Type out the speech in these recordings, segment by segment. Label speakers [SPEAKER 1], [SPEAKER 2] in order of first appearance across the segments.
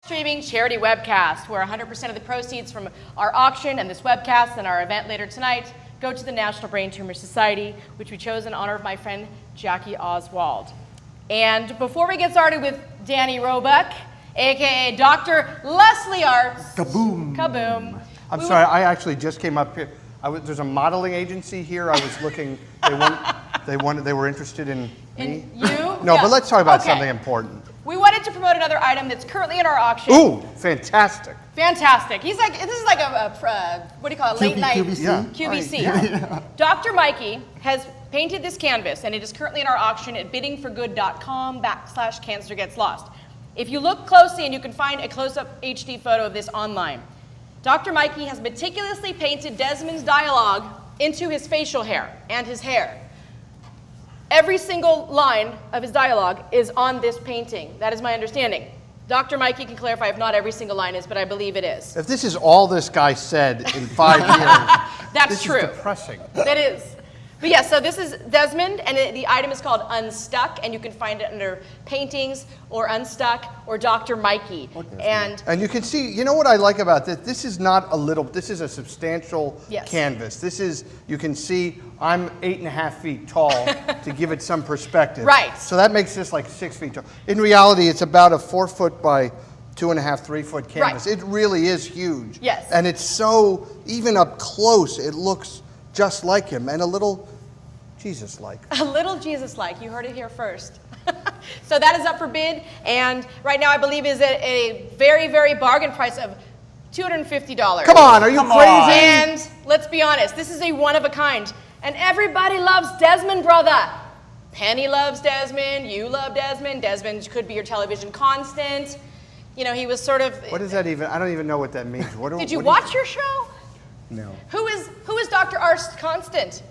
[SPEAKER 1] Streaming charity webcast, where 100% of the proceeds from our auction and this webcast and our event later tonight go to the National Brain Tumor Society, which we chose in honor of my friend Jackie Oswald. And before we get started with Danny Roebuck, aka Dr. Leslie Arzt.
[SPEAKER 2] Kaboom.
[SPEAKER 1] Kaboom.
[SPEAKER 2] I'm sorry, I actually just came up here. There's a modeling agency here. I was looking. They were interested in me.
[SPEAKER 1] You?
[SPEAKER 2] No,
[SPEAKER 1] Yeah.
[SPEAKER 2] but let's talk about
[SPEAKER 1] Okay.
[SPEAKER 2] something important.
[SPEAKER 1] We wanted to promote another item that's currently in our auction.
[SPEAKER 2] Ooh, fantastic.
[SPEAKER 1] Fantastic. This is like a what do you call it? Late night
[SPEAKER 3] QVC.
[SPEAKER 2] Yeah.
[SPEAKER 1] QVC.
[SPEAKER 2] Yeah.
[SPEAKER 1] Dr. Mikey has painted this canvas, and it is currently in our auction at biddingforgood.com/cancergetslost. If you look closely, and you can find a close-up HD photo of this online, Dr. Mikey has meticulously painted Desmond's dialogue into his facial hair and his hair. Every single line of his dialogue is on this painting. That is my understanding. Dr. Mikey can clarify if not every single line is, but I believe it is.
[SPEAKER 2] If this is all this guy said in 5 years,
[SPEAKER 1] That's
[SPEAKER 2] this
[SPEAKER 1] true.
[SPEAKER 2] is depressing.
[SPEAKER 1] That is. But yeah, so this is Desmond, and the item is called Unstuck, and you can find it under Paintings, or Unstuck, or Dr. Mikey. And
[SPEAKER 2] And you can see, you know what I like about this? This is not a little, this is a substantial
[SPEAKER 1] Yes.
[SPEAKER 2] canvas. This is, you can see I'm 8.5 feet tall to give it some perspective.
[SPEAKER 1] Right.
[SPEAKER 2] So that makes this like 6 feet tall. In reality, it's about a 4 foot by 2.5, 3 foot canvas.
[SPEAKER 1] Right.
[SPEAKER 2] It really is huge.
[SPEAKER 1] Yes.
[SPEAKER 2] And it's so, even up close, it looks just like him and a little Jesus-like.
[SPEAKER 1] a little Jesus-like. You heard it here first. So that is up for bid, and right now I believe is at a very, very bargain price of $250.
[SPEAKER 2] Come on, are you crazy?
[SPEAKER 1] And let's be honest, this is a one of a kind, and everybody loves Desmond, brother. Penny loves Desmond, you love Desmond. Desmond could be your television constant. You know, he was sort of...
[SPEAKER 2] What does that even, I don't even know what that means.
[SPEAKER 1] Did you watch your show?
[SPEAKER 3] No.
[SPEAKER 1] Who is Dr. Arzt constant?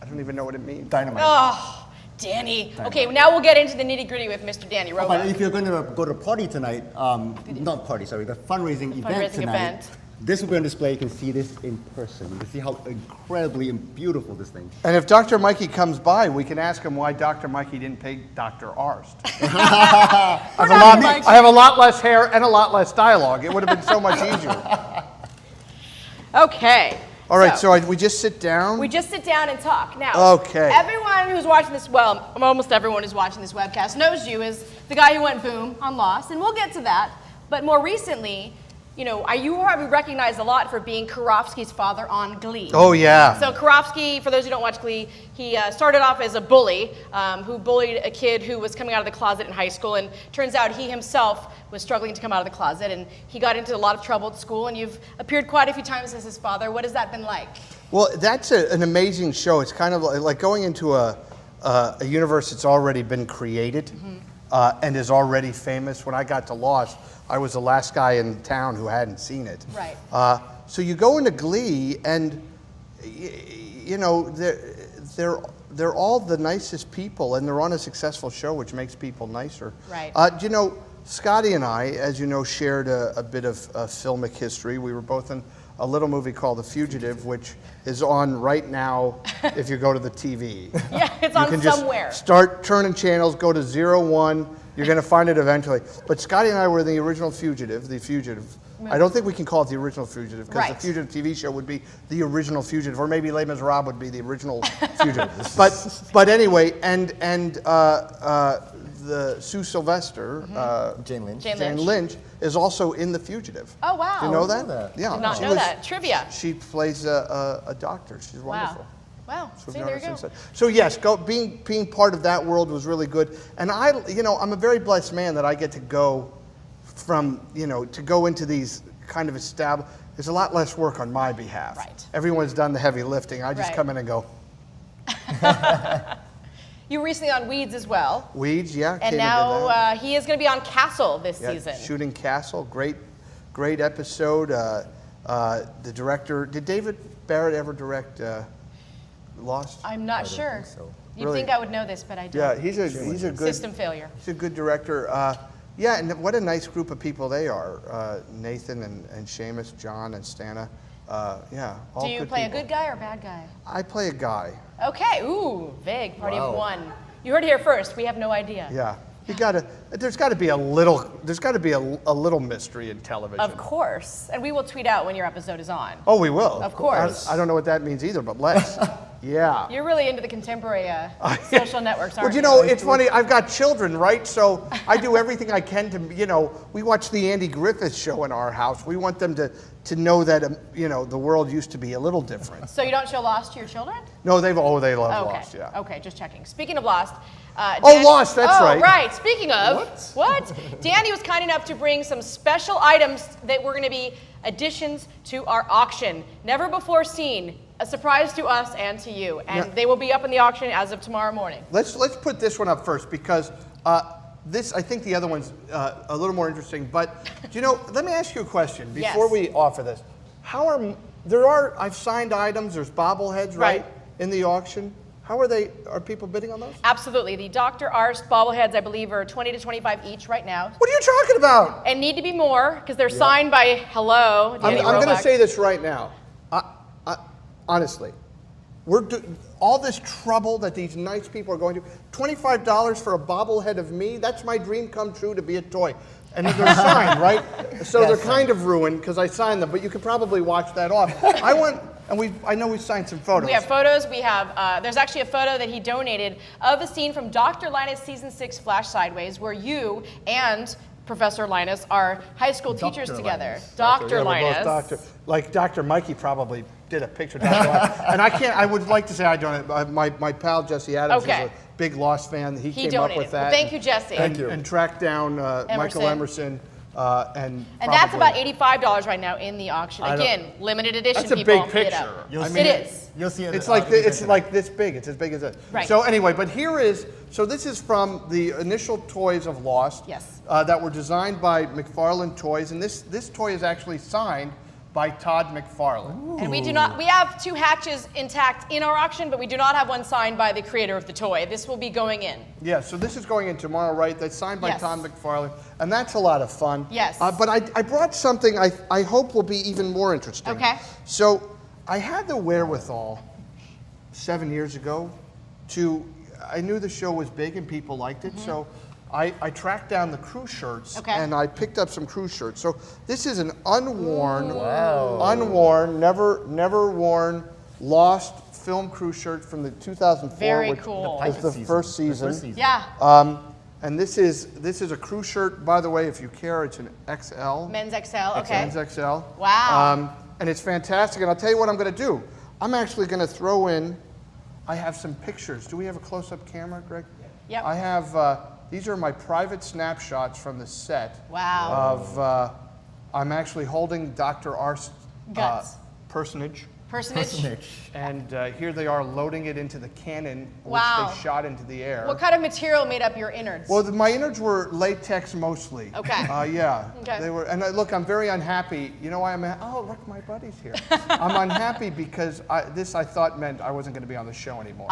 [SPEAKER 2] I don't even know what it means.
[SPEAKER 3] Dynamite.
[SPEAKER 1] Oh, Danny. Okay, now we'll get into the nitty-gritty with Mr. Danny
[SPEAKER 3] But
[SPEAKER 1] Roebuck.
[SPEAKER 3] if you're going to go to a party tonight, not party, sorry, the fundraising event
[SPEAKER 1] Fundraising
[SPEAKER 3] tonight,
[SPEAKER 1] event.
[SPEAKER 3] this will be on display. You can see this in person. You can see how incredibly beautiful this thing.
[SPEAKER 2] And if Dr. Mikey comes by, we can ask him why Dr. Mikey didn't pay Dr. Arzt. I have a lot less hair and a lot less dialogue. It would have been so much easier.
[SPEAKER 1] Okay.
[SPEAKER 2] All right, so we just sit down?
[SPEAKER 1] We just sit down and talk. Now,
[SPEAKER 2] Okay.
[SPEAKER 1] everyone who's watching this, well, almost everyone who's watching this webcast knows you as the guy who went boom on Lost, and we'll get to that. But more recently, you know, you are recognized a lot for being Karofsky's father on Glee.
[SPEAKER 2] Oh, yeah.
[SPEAKER 1] So Karofsky, for those who don't watch Glee, he started off as a bully who bullied a kid who was coming out of the closet in high school, and turns out he himself was struggling to come out of the closet, and he got into a lot of trouble at school, and you've appeared quite a few times as his father. What has that been like?
[SPEAKER 2] Well, that's an amazing show. It's kind of like going into a universe that's already been created and is already famous. When I got to Lost, I was the last guy in town who hadn't seen it.
[SPEAKER 1] Right.
[SPEAKER 2] So you go into Glee, and you know they're all the nicest people, and they're on a successful show, which makes people nicer.
[SPEAKER 1] Right.
[SPEAKER 2] You know, Scotty and I, as you know, shared a bit of filmic history. We were both in a little movie called The Fugitive, which is on right now if you go to the TV.
[SPEAKER 1] Yeah, it's
[SPEAKER 2] You
[SPEAKER 1] on
[SPEAKER 2] can just
[SPEAKER 1] somewhere.
[SPEAKER 2] start turning channels, go to 01. You're going to find it eventually. But Scotty and I were the original Fugitive, The Fugitive. I don't think we can call it The Original Fugitive, because
[SPEAKER 1] Right.
[SPEAKER 2] The Fugitive TV show would be The Original Fugitive, or maybe Les Miserables would be The Original Fugitive. But anyway, and the Sue Sylvester,
[SPEAKER 3] Jane Lynch.
[SPEAKER 1] Jane
[SPEAKER 2] Lynch, is also in The Fugitive.
[SPEAKER 1] Oh, wow.
[SPEAKER 2] Do you know
[SPEAKER 3] I
[SPEAKER 2] that?
[SPEAKER 3] didn't know that.
[SPEAKER 2] Yeah.
[SPEAKER 1] Did not
[SPEAKER 2] she
[SPEAKER 1] know that. Trivia.
[SPEAKER 2] She plays a doctor. She's wonderful.
[SPEAKER 1] Wow.
[SPEAKER 2] So
[SPEAKER 1] See,
[SPEAKER 2] we've
[SPEAKER 1] there
[SPEAKER 2] known
[SPEAKER 1] you
[SPEAKER 2] her
[SPEAKER 1] go.
[SPEAKER 2] since then. So yes, being part of that world was really good. And I'm a very blessed man that I get to go to go into these kind of established. There's a lot less work on my behalf.
[SPEAKER 1] Right.
[SPEAKER 2] Everyone's done the heavy lifting. I just
[SPEAKER 1] Right.
[SPEAKER 2] come in and go,
[SPEAKER 1] You were recently on Weeds as well.
[SPEAKER 2] Weeds, yeah.
[SPEAKER 1] And
[SPEAKER 2] came and did
[SPEAKER 1] now
[SPEAKER 2] that.
[SPEAKER 1] he is going to be on Castle this
[SPEAKER 2] Yeah,
[SPEAKER 1] season.
[SPEAKER 2] Shooting Castle, great episode. The director, did David Barrett ever direct Lost?
[SPEAKER 1] I'm not
[SPEAKER 3] don't
[SPEAKER 1] sure.
[SPEAKER 3] think so.
[SPEAKER 1] You'd
[SPEAKER 2] Really?
[SPEAKER 1] think I would know this, but I don't.
[SPEAKER 2] Yeah, he's a good
[SPEAKER 1] System failure.
[SPEAKER 2] He's a good director. Yeah, and what a nice group of people they are. Nathan and Seamus, John and Stana. Yeah, all
[SPEAKER 1] Do you
[SPEAKER 2] good
[SPEAKER 1] play
[SPEAKER 2] people.
[SPEAKER 1] a good guy or a bad guy?
[SPEAKER 2] I play a guy.
[SPEAKER 1] Okay. Ooh, vague. Party of
[SPEAKER 3] Wow.
[SPEAKER 1] one. You heard it here first. We have no idea.
[SPEAKER 2] Yeah. There's got to be a little mystery in television.
[SPEAKER 1] Of course. And we will tweet out when your episode is on.
[SPEAKER 2] Oh, we will.
[SPEAKER 1] Of course.
[SPEAKER 2] I don't know what that means either, but let's. Yeah.
[SPEAKER 1] You're really into the contemporary social networks, aren't
[SPEAKER 2] Well, you know, it's funny. I've got children, right? So I do everything I can to, we watch the Andy Griffith show in our house. We want them to know that, the world used to be a little different.
[SPEAKER 1] So you don't show Lost to your children?
[SPEAKER 2] No, they love
[SPEAKER 1] Okay.
[SPEAKER 2] Lost, yeah.
[SPEAKER 1] Okay, just checking. Speaking of Lost.
[SPEAKER 2] Lost, that's right.
[SPEAKER 1] Oh, right. Speaking of. What? Danny was kind enough to bring some special items that were going to be additions to our auction. Never before seen. A surprise to us and to you. And they will be up in the auction as of tomorrow morning.
[SPEAKER 2] Let's put this one up first because I think the other one's a little more interesting. But, let me ask you a question before we offer this. I've signed items, there's bobbleheads, right, in the auction. Are people bidding on those?
[SPEAKER 1] Absolutely. The Dr. Arzt bobbleheads, I believe, are 20 to 25 each right now.
[SPEAKER 2] What are you talking about?
[SPEAKER 1] And need to be more because they're signed by Danny
[SPEAKER 2] I'm
[SPEAKER 1] Roebuck.
[SPEAKER 2] going to say this right now. Honestly, all this trouble that these nice people are going to, $25 for a bobblehead of me, that's my dream come true to be a toy. And they're signed, right? So they're kind of ruined because I signed them, but you could probably watch that off. I know we signed some photos.
[SPEAKER 1] We have photos. We have, there's actually a photo that he donated of a scene from Dr. Linus Season 6 Flash Sideways where you and Professor Linus are high school teachers together. Dr. Linus.
[SPEAKER 2] Like Dr. Mikey probably did a picture of Dr. Linus. And I would like to say I donated. My pal Jesse Adams is a big Lost fan. He came
[SPEAKER 1] donated.
[SPEAKER 2] up with that.
[SPEAKER 1] Well, thank you, Jesse.
[SPEAKER 2] And tracked down Michael Emerson. And
[SPEAKER 1] that's about $85 right now in the auction. Again, limited edition.
[SPEAKER 2] That's a
[SPEAKER 1] people
[SPEAKER 2] big picture.
[SPEAKER 1] It is.
[SPEAKER 3] You'll see it.
[SPEAKER 2] It's like this big. It's as big as this.
[SPEAKER 1] Right.
[SPEAKER 2] So anyway, but this is from the initial toys of Lost.
[SPEAKER 1] Yes.
[SPEAKER 2] That were designed by McFarlane Toys, and this toy is actually signed by Todd McFarlane.
[SPEAKER 1] And we have 2 hatches intact in our auction, but we do not have one signed by the creator of the toy. This will be going in.
[SPEAKER 2] Yeah, so this is going in tomorrow, right? That's signed by Todd McFarlane, and that's a lot of fun.
[SPEAKER 1] Yes.
[SPEAKER 2] But I brought something I hope will be even more interesting.
[SPEAKER 1] Okay.
[SPEAKER 2] So I had the wherewithal 7 years ago I knew the show was big and people liked it, so I tracked down the crew shirts and I picked up some crew shirts. So this is an unworn, never worn, Lost film crew shirt from the 2004,
[SPEAKER 1] Very cool.
[SPEAKER 2] was the first season.
[SPEAKER 1] Yeah.
[SPEAKER 2] And this is a crew shirt, by the way. If you care, it's an XL.
[SPEAKER 1] Men's XL. Okay.
[SPEAKER 2] Men's XL.
[SPEAKER 1] Wow.
[SPEAKER 2] And it's fantastic. And I'll tell you what I'm going to do. I'm actually going to throw in. I have some pictures. Do we have a close-up camera, Greg?
[SPEAKER 1] Yep.
[SPEAKER 2] I have. These are my private snapshots from the set.
[SPEAKER 1] Wow.
[SPEAKER 2] Of I'm actually holding Dr. Arzt personage. And here they are loading it into the cannon, which they shot into the air.
[SPEAKER 1] What kind of material made up your innards?
[SPEAKER 2] Well, my innards were latex mostly.
[SPEAKER 1] Okay.
[SPEAKER 2] Yeah.
[SPEAKER 1] Okay.
[SPEAKER 2] They were. And look, I'm very unhappy. You know why I'm? Oh, look, my buddy's here. I'm unhappy because I thought meant I wasn't going to be on the show anymore.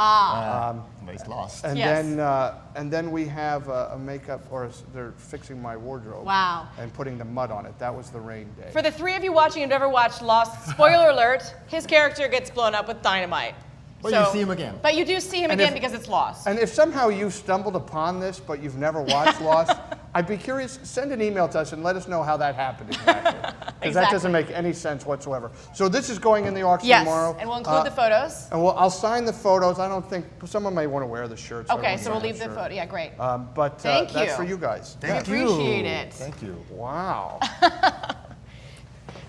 [SPEAKER 3] He's lost.
[SPEAKER 2] And then we have a makeup, or they're fixing my wardrobe.
[SPEAKER 1] Wow.
[SPEAKER 2] And putting the mud on it. That was the rain day.
[SPEAKER 1] For the 3 of you watching who've never watched Lost, spoiler alert, his character gets blown up with dynamite.
[SPEAKER 3] But you see him again.
[SPEAKER 1] But you do see him again because it's Lost.
[SPEAKER 2] And if somehow you stumbled upon this, but you've never watched Lost, I'd be curious, send an email to us and let us know how that happened exactly. Because that doesn't make any sense whatsoever. So this is going in the auction tomorrow.
[SPEAKER 1] And we'll include the photos.
[SPEAKER 2] And I'll sign the photos. I don't think, someone may want to wear the shirts.
[SPEAKER 1] Okay, so we'll leave the photo. Yeah, great.
[SPEAKER 2] But
[SPEAKER 1] Thank
[SPEAKER 2] that's
[SPEAKER 1] you.
[SPEAKER 2] for you guys.
[SPEAKER 3] Thank you.
[SPEAKER 1] Appreciate it.
[SPEAKER 3] Thank you.
[SPEAKER 2] Wow.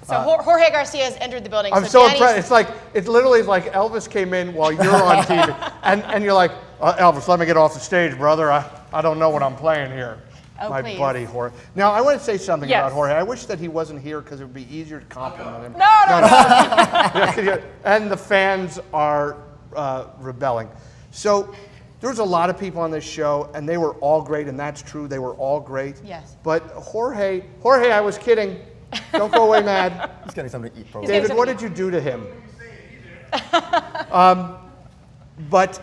[SPEAKER 1] So Jorge Garcia has entered the building.
[SPEAKER 2] I'm so impressed. It's literally like Elvis came in while you're on TV. and you're like, Elvis, let me get off the stage, brother. I don't know what I'm playing here.
[SPEAKER 1] Oh,
[SPEAKER 2] my
[SPEAKER 1] please.
[SPEAKER 2] buddy Jorge. Now, I want to say something
[SPEAKER 1] Yes.
[SPEAKER 2] about Jorge. I wish that he wasn't here because it would be easier to compliment him.
[SPEAKER 1] No.
[SPEAKER 2] And the fans are rebelling. So there's a lot of people on this show, and they were all great, and that's true. They were all great.
[SPEAKER 1] Yes.
[SPEAKER 2] But Jorge, I was kidding. Don't go away mad.
[SPEAKER 3] He's getting something to eat, probably.
[SPEAKER 2] David, what did you do to him? But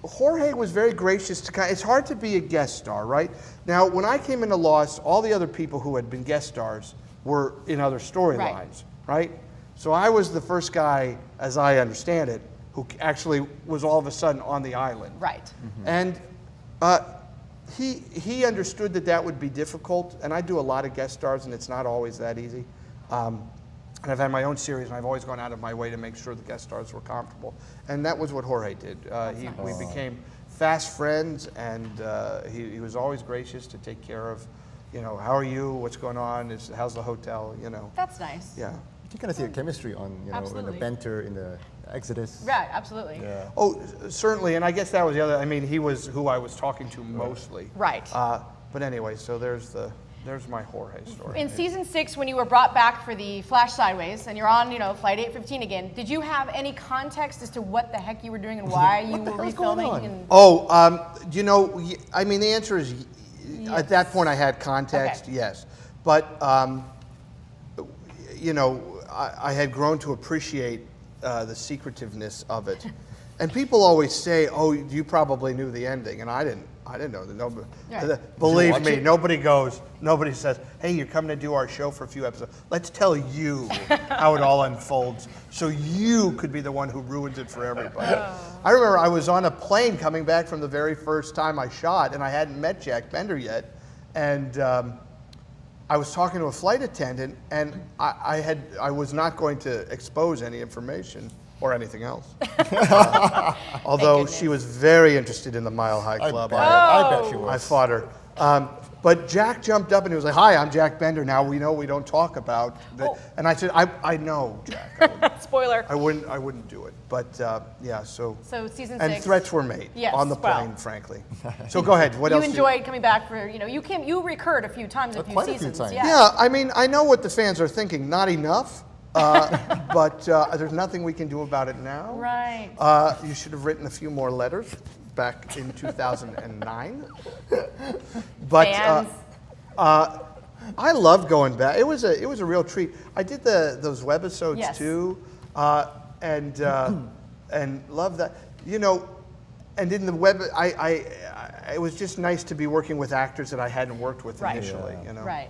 [SPEAKER 2] Jorge was very gracious to it's hard to be a guest star, right? Now, when I came into Lost, all the other people who had been guest stars were in other storylines, right? So I was the first guy, as I understand it, who actually was all of a sudden on the island.
[SPEAKER 1] Right.
[SPEAKER 2] And he understood that would be difficult, and I do a lot of guest stars, and it's not always that easy. And I've had my own series, and I've always gone out of my way to make sure the guest stars were comfortable. And that was what Jorge did. We became fast friends, and he was always gracious to take care of, how are you, what's going on, how's the hotel,
[SPEAKER 1] That's nice.
[SPEAKER 2] Yeah.
[SPEAKER 3] You kind of see a chemistry on, in the
[SPEAKER 1] Absolutely.
[SPEAKER 3] banter, in the Exodus.
[SPEAKER 1] Right, absolutely.
[SPEAKER 3] Yeah.
[SPEAKER 2] Oh, certainly, and I guess that was the other, he was who I was talking to mostly.
[SPEAKER 1] Right.
[SPEAKER 2] But anyway, so there's my Jorge story.
[SPEAKER 1] In season 6, when you were brought back for the Flash Sideways, and you're on, flight 815 again, did you have any context as to what the heck you were doing and why you were
[SPEAKER 3] hell's going on?
[SPEAKER 1] refilming? And
[SPEAKER 2] The answer is, at that point I had context,
[SPEAKER 1] Okay.
[SPEAKER 2] yes. But, I had grown to appreciate the secretiveness of it. And people always say, oh, you probably knew the ending, and I didn't know.
[SPEAKER 1] Right.
[SPEAKER 2] Believe
[SPEAKER 3] watch
[SPEAKER 2] me,
[SPEAKER 3] it?
[SPEAKER 2] nobody says, hey, you're coming to do our show for a few episodes. Let's tell you how it all unfolds so you could be the one who ruins it for everybody. I remember I was on a plane coming back from the very first time I shot, and I hadn't met Jack Bender yet. And I was talking to a flight attendant, and I was not going to expose any information or anything else. Although
[SPEAKER 1] goodness.
[SPEAKER 2] she was very interested in the Mile High Club.
[SPEAKER 3] I bet she was.
[SPEAKER 2] I fought her. But Jack jumped up and he was like, hi, I'm Jack Bender. Now we know we don't talk about that.
[SPEAKER 1] Oh.
[SPEAKER 2] And I said, I know, Jack.
[SPEAKER 1] Spoiler.
[SPEAKER 2] I wouldn't do it. But yeah, so
[SPEAKER 1] season 6.
[SPEAKER 2] and threats were made
[SPEAKER 1] Yes,
[SPEAKER 2] on the
[SPEAKER 1] well.
[SPEAKER 2] plane, frankly. So go ahead. What
[SPEAKER 1] You
[SPEAKER 2] else?
[SPEAKER 1] enjoyed coming back for, you recurred a few times, a few
[SPEAKER 3] Quite a few
[SPEAKER 1] seasons.
[SPEAKER 3] times.
[SPEAKER 1] Yeah.
[SPEAKER 2] Yeah, I know what the fans are thinking. Not enough. But there's nothing we can do about it now.
[SPEAKER 1] Right.
[SPEAKER 2] You should have written a few more letters back in 2009. But
[SPEAKER 1] Fans.
[SPEAKER 2] I loved going back. It was a real treat. I did those webisodes
[SPEAKER 1] Yes.
[SPEAKER 2] too, and loved that. And in the web, it was just nice to be working with actors that I hadn't worked with
[SPEAKER 1] Right.
[SPEAKER 2] initially.
[SPEAKER 1] Right.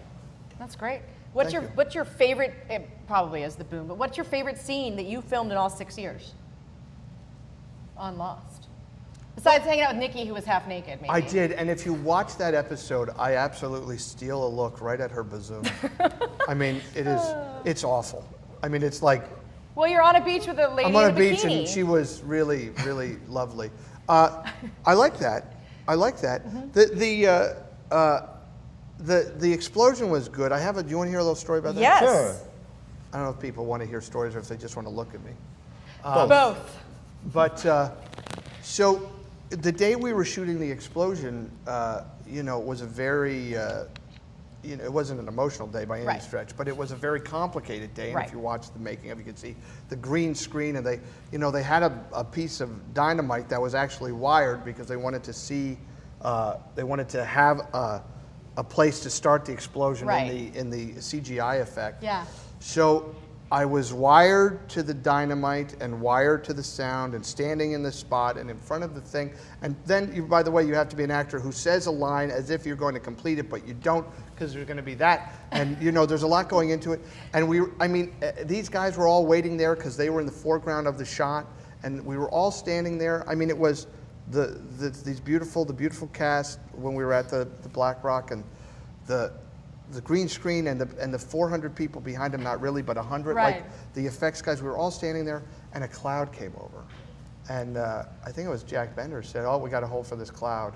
[SPEAKER 1] That's great.
[SPEAKER 2] Thank you.
[SPEAKER 1] What's your favorite, it probably is the boom, but what's your favorite scene that you filmed in all 6 years on Lost? Besides hanging out with Nikki, who was half naked, maybe.
[SPEAKER 2] I did, and if you watch that episode, I absolutely steal a look right at her bazooka. It's awful. It's like,
[SPEAKER 1] Well, you're on a beach with a lady
[SPEAKER 2] I'm on a
[SPEAKER 1] in a
[SPEAKER 2] beach
[SPEAKER 1] bikini.
[SPEAKER 2] and she was really, really lovely. I like that.
[SPEAKER 1] Mm-hmm.
[SPEAKER 2] The explosion was good. Do you want to hear a little story about that?
[SPEAKER 1] Yes.
[SPEAKER 3] Sure.
[SPEAKER 2] I don't know if people want to hear stories or if they just want to look at me.
[SPEAKER 1] Both.
[SPEAKER 2] But so the day we were shooting the explosion, was a very, it wasn't an emotional day by any
[SPEAKER 1] Right.
[SPEAKER 2] stretch, but it was a very complicated day. And
[SPEAKER 1] Right.
[SPEAKER 2] if you watch the making of it, you can see the green screen, and they had a piece of dynamite that was actually wired because they wanted to see, they wanted to have a place to start the explosion
[SPEAKER 1] Right.
[SPEAKER 2] in the CGI effect.
[SPEAKER 1] Yeah.
[SPEAKER 2] So I was wired to the dynamite and wired to the sound and standing in the spot and in front of the thing. And then, by the way, you have to be an actor who says a line as if you're going to complete it, but you don't because there's going to be that. And, there's a lot going into it. And these guys were all waiting there because they were in the foreground of the shot. And we were all standing there. It was the beautiful cast when we were at the Black Rock, and the green screen and the 400 people behind him, not really, but 100,
[SPEAKER 1] Right.
[SPEAKER 2] like the effects guys. We were all standing there, and a cloud came over. And I think it was Jack Bender said, oh, we got to hold for this cloud.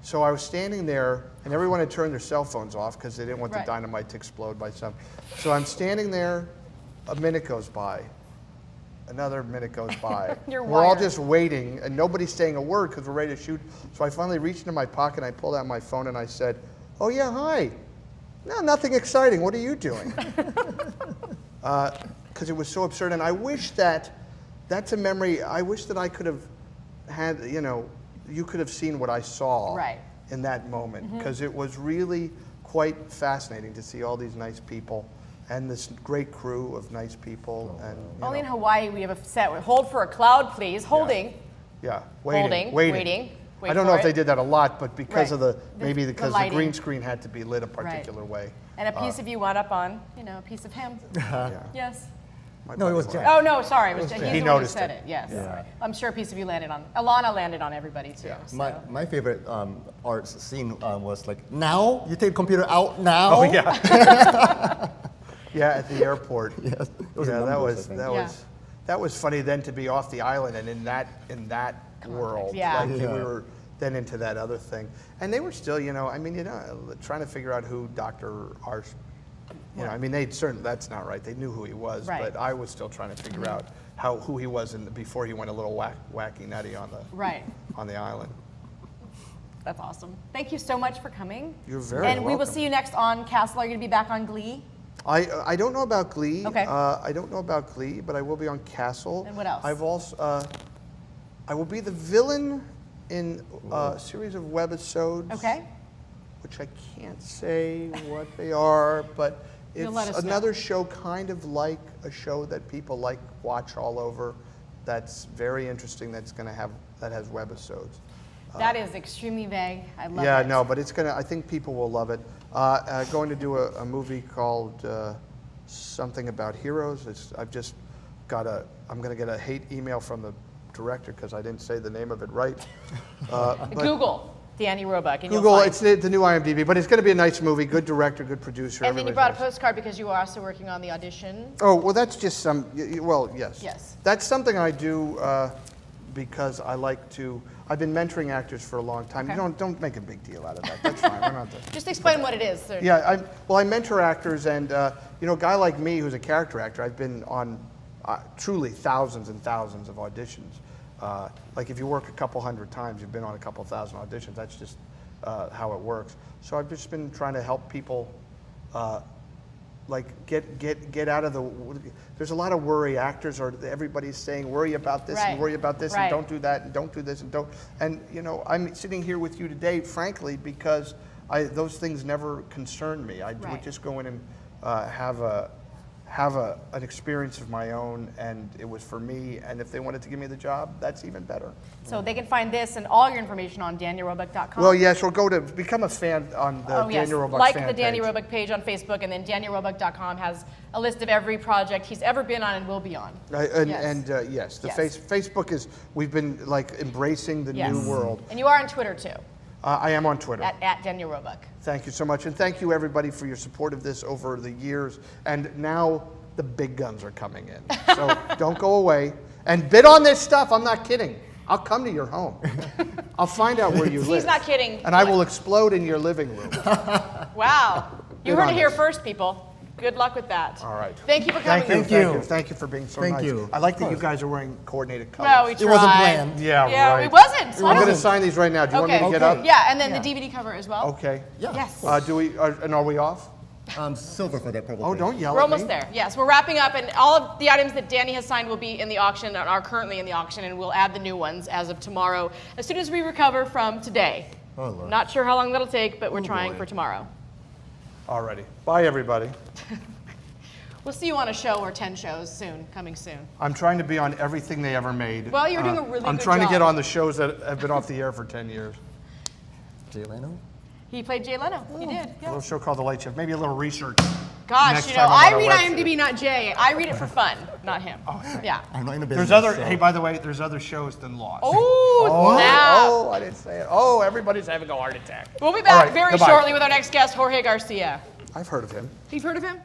[SPEAKER 2] So I was standing there, and everyone had turned their cell phones off because they didn't want
[SPEAKER 1] Right.
[SPEAKER 2] the dynamite to explode by some. So I'm standing there, a minute goes by. Another minute goes by.
[SPEAKER 1] You're
[SPEAKER 2] We're all
[SPEAKER 1] wired.
[SPEAKER 2] just waiting, and nobody's saying a word because we're ready to shoot. So I finally reached into my pocket, and I pulled out my phone, and I said, oh, yeah, hi. No, nothing exciting. What are you doing? Because it was so absurd. And I wish that's a memory. I wish that I could have had, you could have seen what I saw
[SPEAKER 1] Right.
[SPEAKER 2] in that moment. Because it was really quite fascinating to see all these nice people and this great crew of nice people. And
[SPEAKER 1] Only in Hawaii we have a set with hold for a cloud, please. Holding.
[SPEAKER 2] yeah,
[SPEAKER 1] Holding, waiting. Wait
[SPEAKER 2] I don't
[SPEAKER 1] for
[SPEAKER 2] know if
[SPEAKER 1] it.
[SPEAKER 2] they did that a lot, but because
[SPEAKER 1] Right.
[SPEAKER 2] of maybe
[SPEAKER 1] The
[SPEAKER 2] because the
[SPEAKER 1] lighting.
[SPEAKER 2] green screen had to be lit a particular way.
[SPEAKER 1] And a piece of you wound up on, a piece of him.
[SPEAKER 2] Yeah.
[SPEAKER 1] Yes.
[SPEAKER 3] No, it was Jack.
[SPEAKER 1] Oh, no, sorry. It was, he's
[SPEAKER 2] He
[SPEAKER 1] the one who
[SPEAKER 2] noticed
[SPEAKER 1] said
[SPEAKER 2] it.
[SPEAKER 1] it. Yes.
[SPEAKER 3] Yeah.
[SPEAKER 1] I'm sure a piece of you landed on, Alana landed on everybody too.
[SPEAKER 2] Yeah.
[SPEAKER 1] So.
[SPEAKER 3] My favorite Arzt scene was like, now? You take the computer out now?
[SPEAKER 2] Oh yeah. Yeah, at the airport.
[SPEAKER 3] Yes. It was
[SPEAKER 2] Yeah,
[SPEAKER 3] in
[SPEAKER 2] that
[SPEAKER 3] numbers,
[SPEAKER 2] was
[SPEAKER 3] I think.
[SPEAKER 2] that
[SPEAKER 1] Yeah.
[SPEAKER 2] was that was funny then to be off the island and in that world.
[SPEAKER 1] yeah.
[SPEAKER 2] Like,
[SPEAKER 3] Yeah.
[SPEAKER 2] we were then into that other thing, and they were still, trying to figure out who Dr. Arzt. I mean, that's not right. They knew who he was,
[SPEAKER 1] Right.
[SPEAKER 2] but I was still trying to figure out who he was before he went a little wacky nutty on the island.
[SPEAKER 1] That's awesome. Thank you so much for coming.
[SPEAKER 2] You're very
[SPEAKER 1] And we will
[SPEAKER 2] welcome.
[SPEAKER 1] see you next on Castle. Are you going to be back on Glee?
[SPEAKER 2] I don't know about Glee.
[SPEAKER 1] Okay.
[SPEAKER 2] I don't know about Glee, but I will be on Castle.
[SPEAKER 1] And what else?
[SPEAKER 2] I've also I will be the villain in a series of webisodes.
[SPEAKER 1] Okay.
[SPEAKER 2] Which I can't say what they are, but
[SPEAKER 1] You'll
[SPEAKER 2] it's
[SPEAKER 1] let us know.
[SPEAKER 2] another show kind of like a show that people watch all over. That's very interesting. That has webisodes.
[SPEAKER 1] That is extremely vague. I love it.
[SPEAKER 2] Yeah, no, but I think people will love it. Going to do a movie called Something About Heroes. I'm going to get a hate email from the director because I didn't say the name of it right. But
[SPEAKER 1] Google Danny Roebuck. And
[SPEAKER 2] Google,
[SPEAKER 1] you'll find.
[SPEAKER 2] it's the new IMDb, but it's going to be a nice movie. Good director, good producer.
[SPEAKER 1] And then you
[SPEAKER 2] everybody's
[SPEAKER 1] brought a
[SPEAKER 2] nice.
[SPEAKER 1] postcard because you were also working on the audition.
[SPEAKER 2] Oh, well, that's just yes.
[SPEAKER 1] Yes.
[SPEAKER 2] That's something I do because I like to. I've been mentoring actors for a long time.
[SPEAKER 1] Okay.
[SPEAKER 2] Don't make a big deal out of that. That's fine. We're not the,
[SPEAKER 1] Just explain what it is. So-
[SPEAKER 2] Yeah, I mentor actors, and a guy like me who's a character actor, I've been on truly thousands and thousands of auditions. Like if you work a couple hundred times, you've been on a couple thousand auditions. That's just how it works. So I've just been trying to help people, get out of the. There's a lot of worry. Everybody's saying worry about this and
[SPEAKER 1] Right.
[SPEAKER 2] worry about this
[SPEAKER 1] Right.
[SPEAKER 2] and don't do that and don't do this and don't. And I'm sitting here with you today, frankly, because those things never concerned me. I
[SPEAKER 1] Right.
[SPEAKER 2] would just go in and have an experience of my own, and it was for me. And if they wanted to give me the job, that's even better.
[SPEAKER 1] So they can find this and all your information on DanielRoebuck.com.
[SPEAKER 2] Well, yes, or go to become a fan on the Daniel Roebuck
[SPEAKER 1] like
[SPEAKER 2] fan
[SPEAKER 1] the Danny
[SPEAKER 2] page.
[SPEAKER 1] Roebuck page on Facebook, and then DanielRoebuck.com has a list of every project he's ever been on and will be on.
[SPEAKER 2] Yes, the
[SPEAKER 1] Yes.
[SPEAKER 2] Facebook is. We've been embracing the
[SPEAKER 1] Yes.
[SPEAKER 2] new world.
[SPEAKER 1] And you are on Twitter too,
[SPEAKER 2] I am on Twitter.
[SPEAKER 1] at Daniel Roebuck.
[SPEAKER 2] Thank you so much, and thank you everybody for your support of this over the years. And now the big guns are coming in, so don't go away and bid on this stuff. I'm not kidding. I'll come to your home. I'll find out where you live.
[SPEAKER 1] He's not kidding.
[SPEAKER 2] And I will explode in your living room.
[SPEAKER 1] Wow. You
[SPEAKER 2] Bid
[SPEAKER 1] heard
[SPEAKER 2] on
[SPEAKER 1] it here
[SPEAKER 2] this.
[SPEAKER 1] first, people. Good luck with that.
[SPEAKER 2] All right.
[SPEAKER 1] Thank you for coming.
[SPEAKER 2] Thank you for being so
[SPEAKER 3] Thank
[SPEAKER 2] nice.
[SPEAKER 3] you.
[SPEAKER 2] I like
[SPEAKER 3] Of
[SPEAKER 2] that you
[SPEAKER 3] course.
[SPEAKER 2] guys are wearing coordinated colors.
[SPEAKER 1] Well, we tried.
[SPEAKER 3] It wasn't planned.
[SPEAKER 2] Yeah,
[SPEAKER 1] Yeah,
[SPEAKER 2] right.
[SPEAKER 1] it wasn't.
[SPEAKER 2] I'm going to
[SPEAKER 1] Honestly.
[SPEAKER 2] sign these right now. Do you want me to
[SPEAKER 1] Okay.
[SPEAKER 2] get up?
[SPEAKER 1] Yeah, and then the DVD cover as well.
[SPEAKER 2] Okay.
[SPEAKER 3] Yeah.
[SPEAKER 1] Yes.
[SPEAKER 2] And are we off?
[SPEAKER 3] Silver for that probably.
[SPEAKER 2] Oh, don't yell
[SPEAKER 1] We're
[SPEAKER 2] at me.
[SPEAKER 1] almost there. Yes, we're wrapping up, and all of the items that Danny has signed will be in the auction and are currently in the auction, and we'll add the new ones as of tomorrow, as soon as we recover from today.
[SPEAKER 3] Oh, Lord.
[SPEAKER 1] Not sure how long that'll take, but we're trying
[SPEAKER 3] boy.
[SPEAKER 1] for tomorrow.
[SPEAKER 2] Alrighty. Bye, everybody.
[SPEAKER 1] We'll see you on a show or 10 shows soon, coming soon.
[SPEAKER 2] I'm trying to be on everything they ever made.
[SPEAKER 1] Well, you're doing a really
[SPEAKER 2] I'm
[SPEAKER 1] good
[SPEAKER 2] trying to get
[SPEAKER 1] job.
[SPEAKER 2] on the shows that have been off the air for 10 years.
[SPEAKER 3] Jay Leno?
[SPEAKER 1] He played Jay Leno. He did.
[SPEAKER 2] A
[SPEAKER 1] Yeah.
[SPEAKER 2] little show called The Late Shift. Maybe a little research.
[SPEAKER 1] Gosh,
[SPEAKER 2] Next
[SPEAKER 1] you know,
[SPEAKER 2] time I'm
[SPEAKER 1] I
[SPEAKER 2] on a
[SPEAKER 1] read
[SPEAKER 2] web
[SPEAKER 1] IMDb,
[SPEAKER 2] series.
[SPEAKER 1] not Jay. I read it for fun, not him. Yeah.
[SPEAKER 3] I'm not in the business.
[SPEAKER 2] There's other.
[SPEAKER 3] so-
[SPEAKER 2] Hey, by the way, there's other shows than Lost.
[SPEAKER 1] Oh, snap.
[SPEAKER 2] Oh, I didn't say it. Oh, everybody's having a heart attack.
[SPEAKER 1] We'll be
[SPEAKER 2] All
[SPEAKER 1] back
[SPEAKER 2] right,
[SPEAKER 1] very
[SPEAKER 2] goodbye.
[SPEAKER 1] shortly with our next guest, Jorge Garcia.
[SPEAKER 2] I've heard of him.
[SPEAKER 1] You've heard of him?